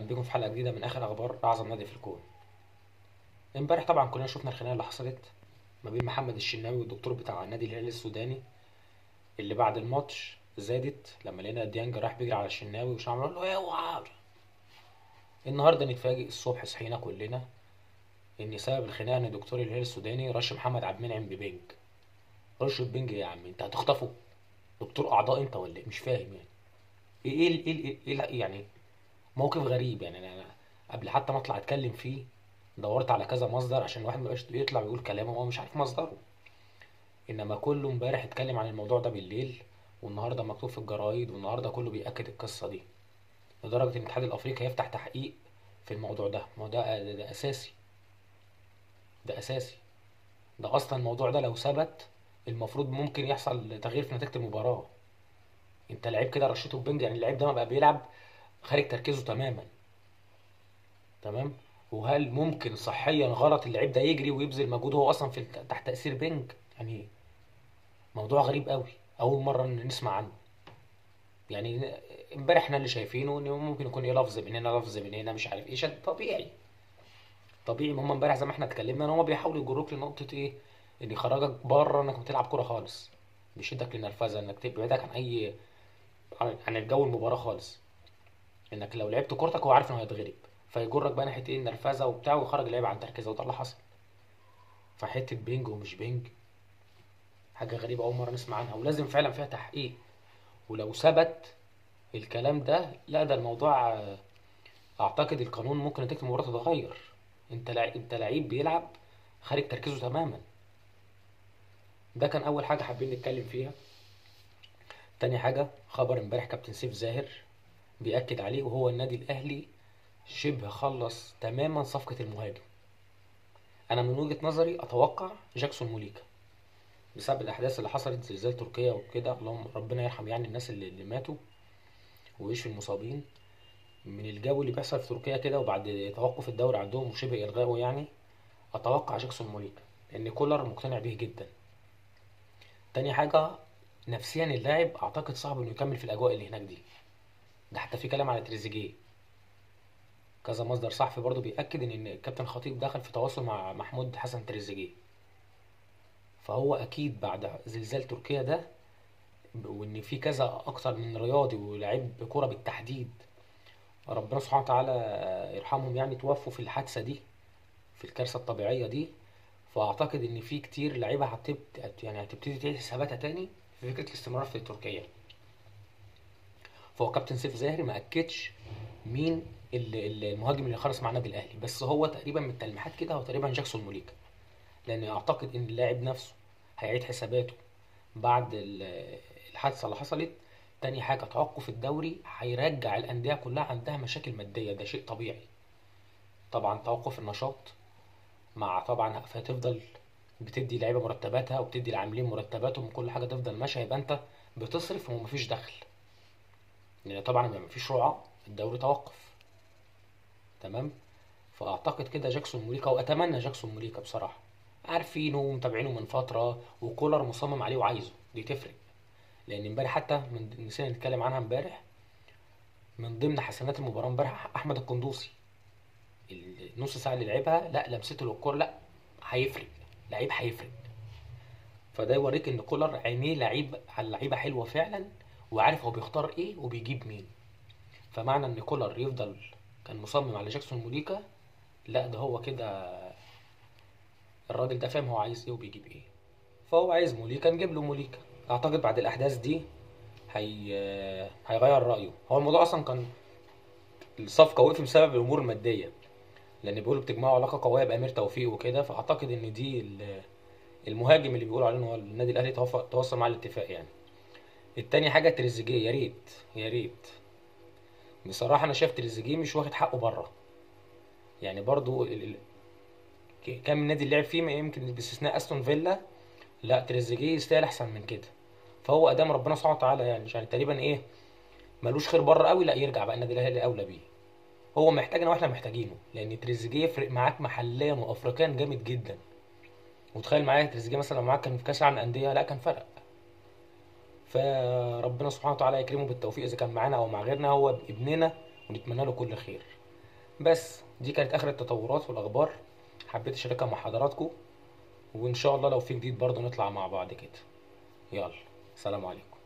بكم في حلقة جديدة من آخر أخبار أعظم نادي في الكون. امبارح طبعا كلنا شفنا الخناقة اللي حصلت ما بين محمد الشناوي والدكتور بتاع النادي الهلال السوداني، اللي بعد الماتش زادت لما لقينا ديانج راح بيجري على الشناوي وشعب يقول له اوعى. النهارده نتفاجئ الصبح صحينا كلنا إن سبب الخناقة إن دكتور الهلال السوداني رش محمد عبد المنعم ببنج. رش ببنج إيه يا عم؟ أنت هتخطفه؟ دكتور أعضاء أنت ولا إيه؟ مش فاهم يعني. يعني موقف غريب يعني. أنا قبل حتى ما أطلع أتكلم فيه دورت على كذا مصدر عشان الواحد مبقاش يطلع ويقول كلامه وهو مش عارف مصدره. انما كله امبارح اتكلم عن الموضوع ده بالليل، والنهارده مكتوب في الجرايد، والنهارده كله بيأكد القصه دي، لدرجه ان الاتحاد الافريقي هيفتح تحقيق في الموضوع ده. ما هو ده اساسي. ده اساسي. ده اصلا الموضوع ده لو ثبت المفروض ممكن يحصل تغيير في نتيجه المباراه. انت لعيب كده رشيته ببنج، يعني اللعيب ده ما بقى بيلعب خارج تركيزه تماما. تمام. وهل ممكن صحيا غلط اللعيب ده يجري ويبذل مجهود وهو اصلا في تحت تاثير بنج؟ يعني موضوع غريب قوي، اول مره نسمع عنه. يعني امبارح احنا اللي شايفينه ان ممكن يكون ايه، لفظ من هنا لفظ من هنا، مش عارف ايه، شد طبيعي. طبيعي، ما هم امبارح زي ما احنا اتكلمنا ان هم بيحاولوا يجروك لنقطه ايه، ان يخرجك بره انك بتلعب كوره خالص، بيشدك للنرفزه، انك تبعدك عن اي عن الجو المباراه خالص. انك لو لعبت كورتك هو عارف انه هيتغلب، فيجرك بقى ناحيه ايه، النرفزه وبتاع، ويخرج اللعيبه عن تركيزه، وده اللي حصل. فحته بينج ومش بينج حاجه غريبه اول مره نسمع عنها، ولازم فعلا فيها تحقيق. ولو ثبت الكلام ده، لا ده الموضوع اعتقد القانون ممكن نتيجة المباراة تتغير. انت لعيب بيلعب خارج تركيزه تماما. ده كان اول حاجة حابين نتكلم فيها. تاني حاجة، خبر امبارح كابتن سيف زاهر بيأكد عليه، وهو النادي الاهلي شبه خلص تماما صفقة المهاجم. انا من وجهة نظري اتوقع جاكسون موليكا، بسبب الاحداث اللي حصلت، زلزال تركيا وكده، اللهم ربنا يرحم يعني الناس اللي ماتوا ويشفي المصابين من الجو اللي بيحصل في تركيا كده، وبعد توقف الدوري عندهم وشبه الغائه يعني. اتوقع جاكسون موليكا لان كولر مقتنع بيه جدا. تاني حاجة، نفسيا اللاعب اعتقد صعب انه يكمل في الاجواء اللي هناك دي. ده حتى في كلام على تريزيجيه، كذا مصدر صحفي برضو بيأكد ان الكابتن خطيب دخل في تواصل مع محمود حسن تريزيجيه. فهو اكيد بعد زلزال تركيا ده، وان في كذا اكتر من رياضي ولاعيب كرة بالتحديد ربنا سبحانه وتعالى يرحمهم يعني، توفوا في الحادثة دي، في الكارثة الطبيعية دي. فاعتقد ان في كتير لعيبة يعني هتبتدي تعيد حساباتها تاني في فكرة الاستمرار في تركيا. فهو كابتن سيف زاهر ما اكدش مين المهاجم اللي خلص مع النادي الاهلي، بس هو تقريبا من التلميحات كده هو تقريبا جاكسون موليكا، لان اعتقد ان اللاعب نفسه هيعيد حساباته بعد الحادثه اللي حصلت. تاني حاجه، توقف الدوري هيرجع الانديه كلها عندها مشاكل ماديه، ده شيء طبيعي. طبعا توقف النشاط مع طبعا هتفضل بتدي لعيبه مرتباتها وبتدي العاملين مرتباتهم وكل حاجه تفضل ماشيه، يبقى انت بتصرف ومفيش دخل، لان طبعا لما مفيش رعاة الدوري توقف. تمام. فاعتقد كده جاكسون موريكا، واتمنى جاكسون موريكا بصراحه، عارفينه ومتابعينه من فتره، وكولر مصمم عليه وعايزه، دي تفرق. لان امبارح حتى نسينا نتكلم عنها امبارح، من ضمن حسنات المباراه امبارح احمد القندوسي، النص ساعه اللي لعبها، لا لمسته للكوره، لا هيفرق، لعيب هيفرق. فده يوريك ان كولر عينيه لعيب على لعيبه حلوه فعلا، وعارف هو بيختار ايه وبيجيب مين. فمعنى ان كولر يفضل كان مصمم على جاكسون موليكا، لا ده هو كده الراجل ده فاهم هو عايز ايه وبيجيب ايه. فهو عايز موليكا نجيب له موليكا. اعتقد بعد الاحداث دي هيغير رايه. هو الموضوع اصلا كان الصفقه وقف بسبب الامور الماديه، لان بيقولوا بتجمعوا علاقه قويه بامير توفيق وكده، فاعتقد ان دي المهاجم اللي بيقولوا عليه ان هو النادي الاهلي توصل مع الاتفاق يعني. التاني حاجه تريزيجيه، يا ريت يا ريت. بصراحه انا شايف تريزيجيه مش واخد حقه بره. يعني برضو كام النادي اللي لعب فيه يمكن باستثناء استون فيلا، لا تريزيجيه يستاهل احسن من كده. فهو ادام ربنا سبحانه وتعالى يعني تقريبا ايه، ملوش خير بره قوي، لا يرجع بقى النادي الاهلي اولى بيه. هو محتاجنا واحنا محتاجينه، لان تريزيجيه يفرق معاك محليا وافريقيا جامد جدا. وتخيل معايا تريزيجيه مثلا لو معاك كان في كاس العالم للانديه، لا كان فرق. فربنا سبحانه وتعالى يكرمه بالتوفيق اذا كان معانا او مع غيرنا، هو ابننا ونتمنى له كل خير. بس دي كانت اخر التطورات والاخبار، حبيت اشاركها مع حضراتكم، وان شاء الله لو في جديد برضه نطلع مع بعض كده. يلا، سلام عليكم.